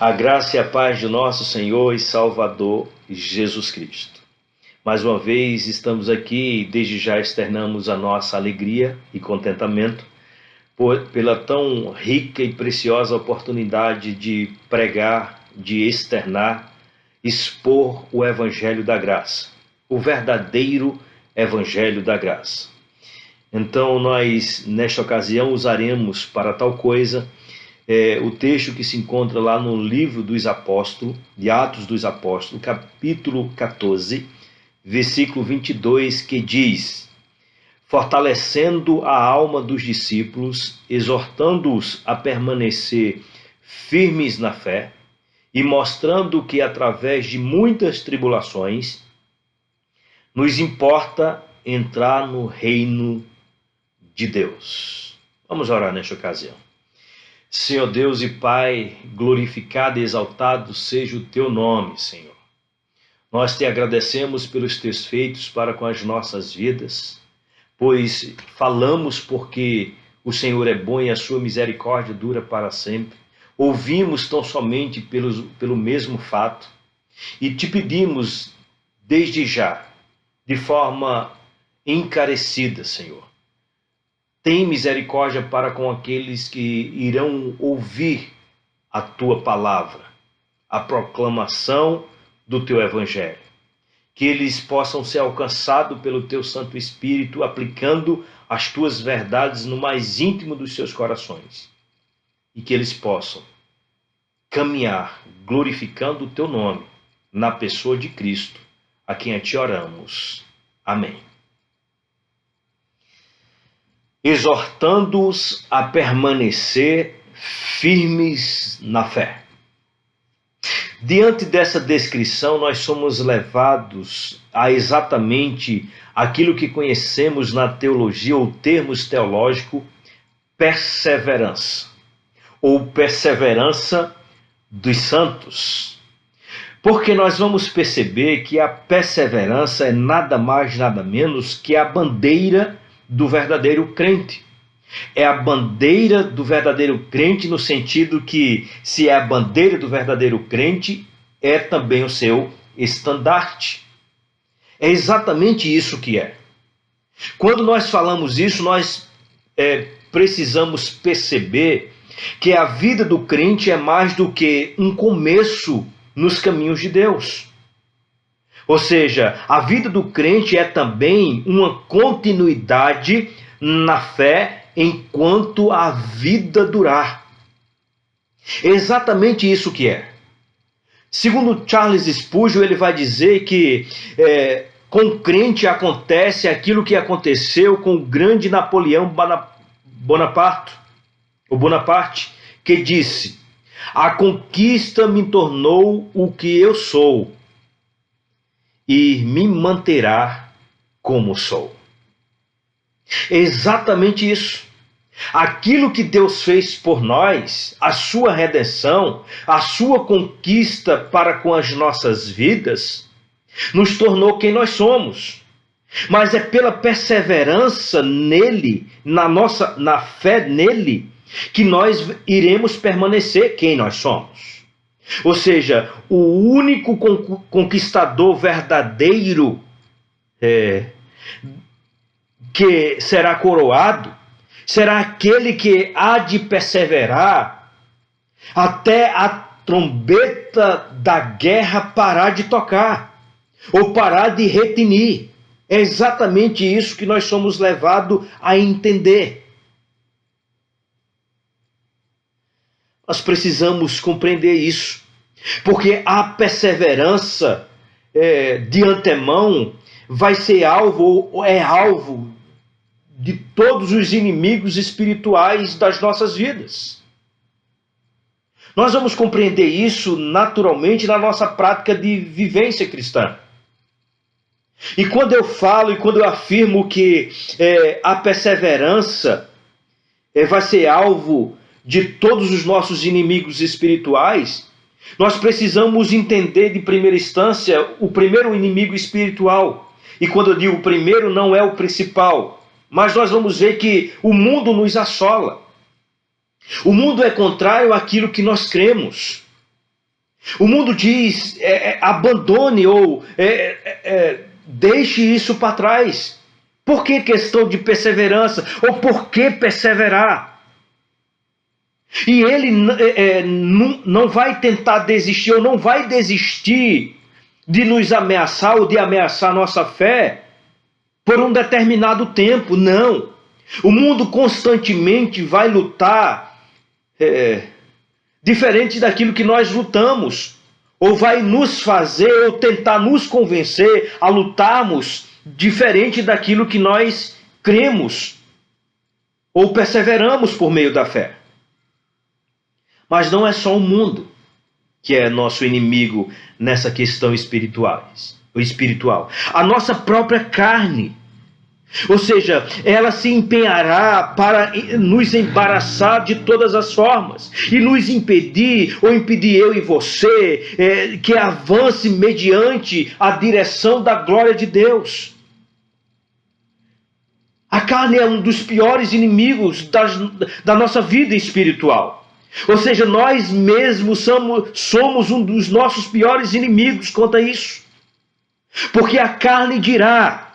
A graça e a paz de nosso Senhor e Salvador Jesus Cristo. Mais uma vez estamos aqui e desde já externamos a nossa alegria e contentamento pela tão rica e preciosa oportunidade de pregar, de externar, expor o Evangelho da Graça, o verdadeiro Evangelho da Graça. Então nós, nesta ocasião, usaremos para tal coisa o texto que se encontra lá no livro dos Apóstolos, de Atos dos Apóstolos, capítulo 14, versículo 22, que diz: fortalecendo a alma dos discípulos, exortando-os a permanecer firmes na fé e mostrando que através de muitas tribulações nos importa entrar no reino de Deus. Vamos orar nesta ocasião. Senhor Deus e Pai, glorificado e exaltado seja o Teu nome, Senhor. Nós Te agradecemos pelos Teus feitos para com as nossas vidas, pois falamos porque o Senhor é bom e a Sua misericórdia dura para sempre. Ouvimos tão somente pelo mesmo fato e Te pedimos desde já, de forma encarecida, Senhor, tem misericórdia para com aqueles que irão ouvir a Tua palavra, a proclamação do Teu Evangelho. Que eles possam ser alcançados pelo Teu Santo Espírito, aplicando as Tuas verdades no mais íntimo dos seus corações. E que eles possam caminhar glorificando o Teu nome na pessoa de Cristo, a quem a Ti oramos. Amém. Exortando-os a permanecer firmes na fé. Diante dessa descrição, nós somos levados a exatamente aquilo que conhecemos na teologia, ou termos teológicos, perseverança, ou perseverança dos santos. Porque nós vamos perceber que a perseverança é nada mais, nada menos que a bandeira do verdadeiro crente. É a bandeira do verdadeiro crente no sentido que, se é a bandeira do verdadeiro crente, é também o seu estandarte. É exatamente isso que é. Quando nós falamos isso, nós precisamos perceber que a vida do crente é mais do que um começo nos caminhos de Deus. Ou seja, a vida do crente é também uma continuidade na fé enquanto a vida durar. É exatamente isso que é. Segundo Charles Spurgeon, ele vai dizer que com o crente acontece aquilo que aconteceu com o grande Napoleão Bonaparte, que disse: a conquista me tornou o que eu sou e me manterá como sou. É exatamente isso. Aquilo que Deus fez por nós, a sua redenção, a sua conquista para com as nossas vidas, nos tornou quem nós somos. Mas é pela perseverança nele, na fé nele, que nós iremos permanecer quem nós somos. Ou seja, o único conquistador verdadeiro que será coroado será aquele que há de perseverar até a trombeta da guerra parar de tocar ou parar de retinir. É exatamente isso que nós somos levados a entender. Nós precisamos compreender isso, porque a perseverança de antemão vai ser alvo, ou é alvo de todos os inimigos espirituais das nossas vidas. Nós vamos compreender isso naturalmente na nossa prática de vivência cristã. E quando eu falo e quando eu afirmo que a perseverança vai ser alvo de todos os nossos inimigos espirituais, nós precisamos entender de primeira instância o primeiro inimigo espiritual. E quando eu digo o primeiro, não é o principal, mas nós vamos ver que o mundo nos assola. O mundo é contrário àquilo que nós cremos. O mundo diz, abandone ou deixe isso para trás. Por que questão de perseverança? Ou por que perseverar? E ele não vai tentar desistir, ou não vai desistir de nos ameaçar ou de ameaçar nossa fé por um determinado tempo. Não. O mundo constantemente vai lutar diferente daquilo que nós lutamos, ou vai nos fazer, ou tentar nos convencer a lutarmos diferente daquilo que nós cremos, ou perseveramos por meio da fé. Mas não é só o mundo que é nosso inimigo nessa questão espiritual. A nossa própria carne. Ou seja, ela se empenhará para nos embaraçar de todas as formas e nos impedir, ou impedir eu e você, que avance mediante a direção da glória de Deus. A carne é um dos piores inimigos da nossa vida espiritual. Ou seja, nós mesmos somos um dos nossos piores inimigos quanto a isso. Porque a carne dirá: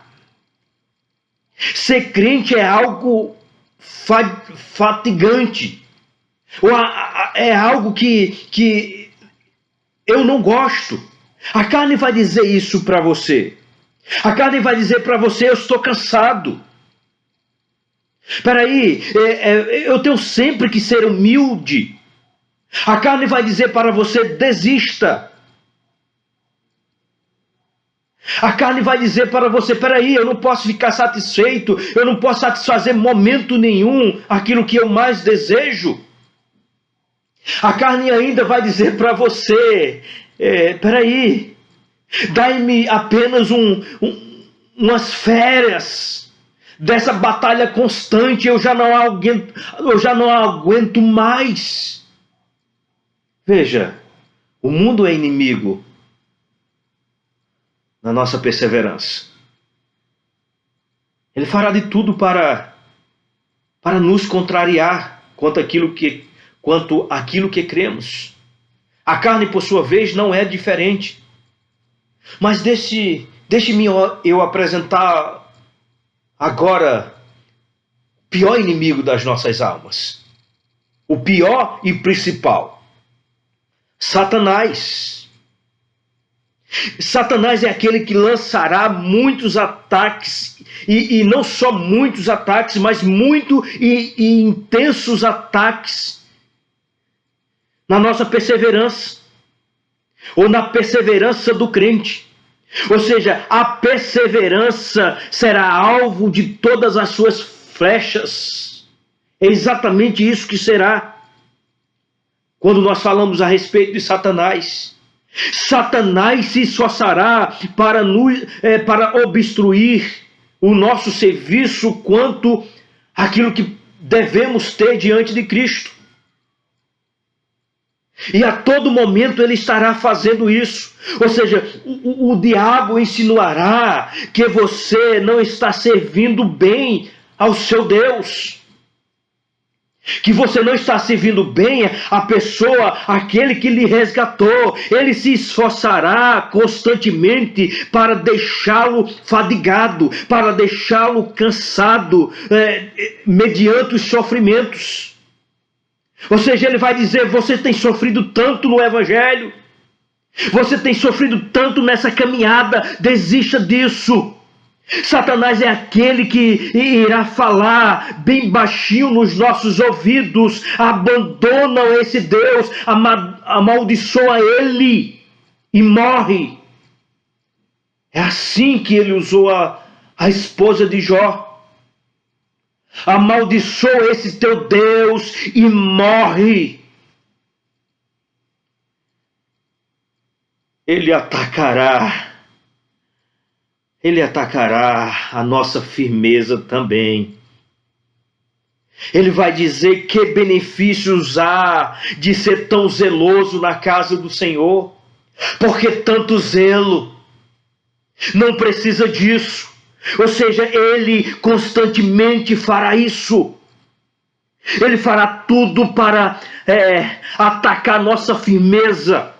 ser crente é algo fatigante, ou é algo que eu não gosto. A carne vai dizer isso para você. A carne vai dizer para você: eu estou cansado. Espera aí, eu tenho sempre que ser humilde. A carne vai dizer para você: desista. A carne vai dizer para você: peraí, eu não posso ficar satisfeito, eu não posso satisfazer em momento nenhum aquilo que eu mais desejo. A carne ainda vai dizer para você: peraí, dai-me apenas umas férias dessa batalha constante, eu já não aguento mais. Veja, o mundo é inimigo na nossa perseverança. Ele fará de tudo para nos contrariar quanto aquilo que cremos. A carne, por sua vez, não é diferente. Mas deixe-me eu apresentar agora o pior inimigo das nossas almas. O pior e principal: Satanás. Satanás é aquele que lançará muitos ataques, e não só muitos ataques, mas e intensos ataques na nossa perseverança, ou na perseverança do crente. Ou seja, a perseverança será alvo de todas as suas flechas. É exatamente isso que será quando nós falamos a respeito de Satanás. Satanás se esforçará para obstruir o nosso serviço quanto àquilo que devemos ter diante de Cristo. E a todo momento ele estará fazendo isso. Ou seja, o diabo insinuará que você não está servindo bem ao seu Deus, que você não está servindo bem a pessoa, aquele que lhe resgatou. Ele se esforçará constantemente para deixá-lo fadigado, para deixá-lo cansado, mediante os sofrimentos. Ou seja, ele vai dizer: você tem sofrido tanto no Evangelho, você tem sofrido tanto nessa caminhada, desista disso. Satanás é aquele que irá falar bem baixinho nos nossos ouvidos: abandona esse Deus, amaldiçoa ele e morre. É assim que ele usou a esposa de Jó. Amaldiçoa esse teu Deus e morre. Ele atacará a nossa firmeza também. Ele vai dizer: que benefícios há de ser tão zeloso na casa do Senhor? Porque tanto zelo? Não precisa disso. Ou seja, ele constantemente fará isso. Ele fará tudo para atacar nossa firmeza.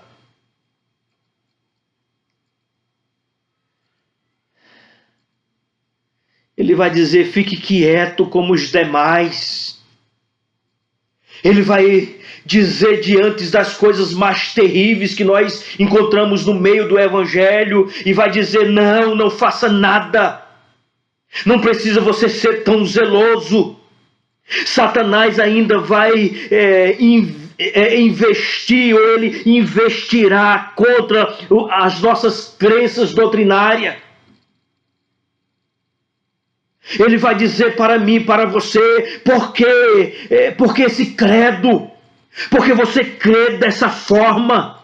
Ele vai dizer: fique quieto como os demais. Ele vai dizer, diante das coisas mais terríveis que nós encontramos no meio do Evangelho, e vai dizer: não faça nada. Não precisa você ser tão zeloso. Satanás ainda vai investir, ou ele investirá contra as nossas crenças doutrinárias. Ele vai dizer para mim, para você: porque esse credo, porque você crê dessa forma.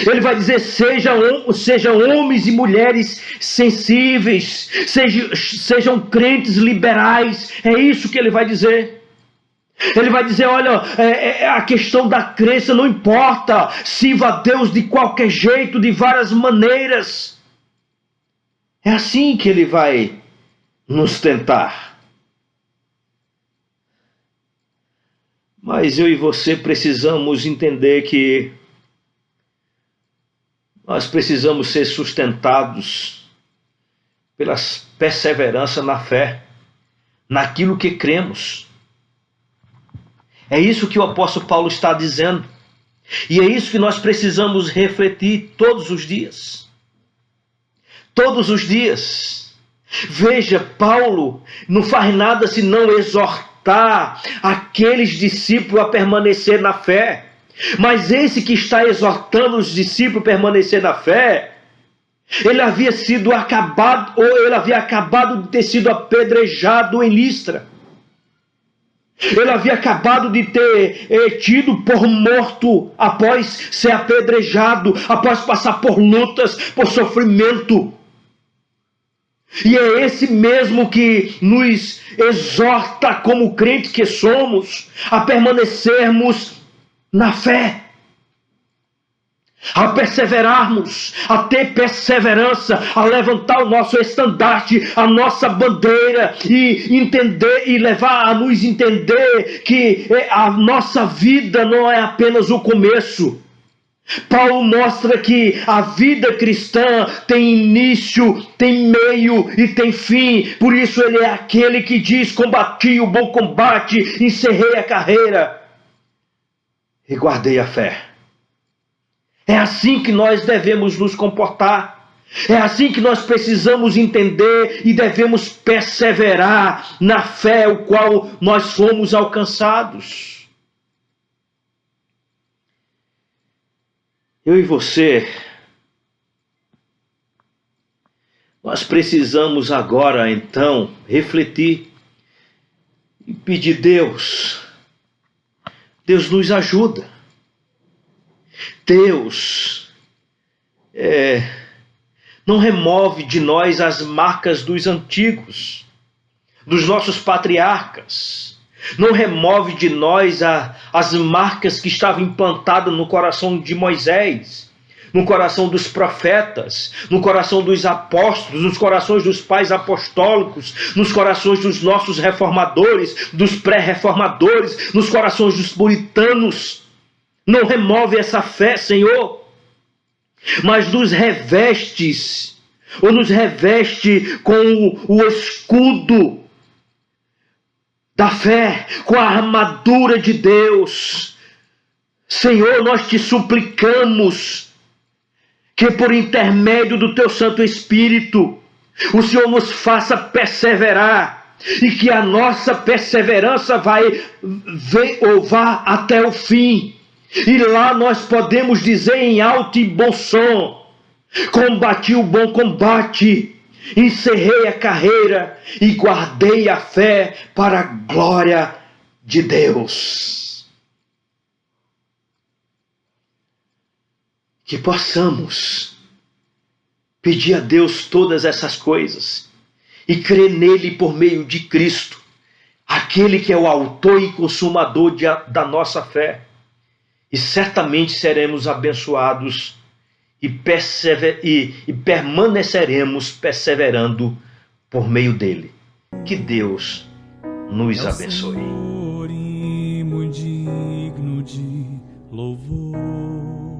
Ele vai dizer: sejam homens e mulheres sensíveis, sejam crentes liberais. É isso que ele vai dizer. Ele vai dizer: olha, a questão da crença não importa, sirva a Deus de qualquer jeito, de várias maneiras. É assim que ele vai nos tentar. Mas eu e você precisamos entender que nós precisamos ser sustentados pela perseverança na fé, naquilo que cremos. É isso que o apóstolo Paulo está dizendo. E é isso que nós precisamos refletir todos os dias. Todos os dias. Veja, Paulo não faz nada senão exortar aqueles discípulos a permanecer na fé. Mas esse que está exortando os discípulos a permanecer na fé, ele havia acabado de ter sido apedrejado em Listra. Ele havia acabado de ter tido por morto após ser apedrejado, após passar por lutas, por sofrimento. E é esse mesmo que nos exorta, como crentes que somos, a permanecermos na fé, a perseverarmos, a ter perseverança, a levantar o nosso estandarte, a nossa bandeira, e entender e levar a nos entender que a nossa vida não é apenas o começo. Paulo mostra que a vida cristã tem início, tem meio e tem fim. Por isso ele é aquele que diz: combati o bom combate, encerrei a carreira e guardei a fé. É assim que nós devemos nos comportar. É assim que nós precisamos entender e devemos perseverar na fé, o qual nós fomos alcançados. Eu e você, nós precisamos agora então refletir e pedir: Deus nos ajuda. Deus não remove de nós as marcas dos antigos, dos nossos patriarcas. Não remove de nós as marcas que estavam implantadas no coração de Moisés, no coração dos profetas, no coração dos apóstolos, nos corações dos pais apostólicos, nos corações dos nossos reformadores, dos pré-reformadores, nos corações dos puritanos. Não remove essa fé, Senhor, mas nos reveste com o escudo da fé, com a armadura de Deus. Senhor, nós te suplicamos que por intermédio do teu Santo Espírito, o Senhor nos faça perseverar, e que a perseverança vá até o fim. E lá nós podemos dizer em alto e bom som: combati o bom combate, encerrei a carreira e guardei a fé para a glória de Deus. Que possamos pedir a Deus todas essas coisas e crer nele por meio de Cristo, aquele que é o autor e consumador da nossa fé. E certamente seremos abençoados e permaneceremos perseverando por meio dele. Que Deus nos abençoe. Senhor, e muito digno de louvor.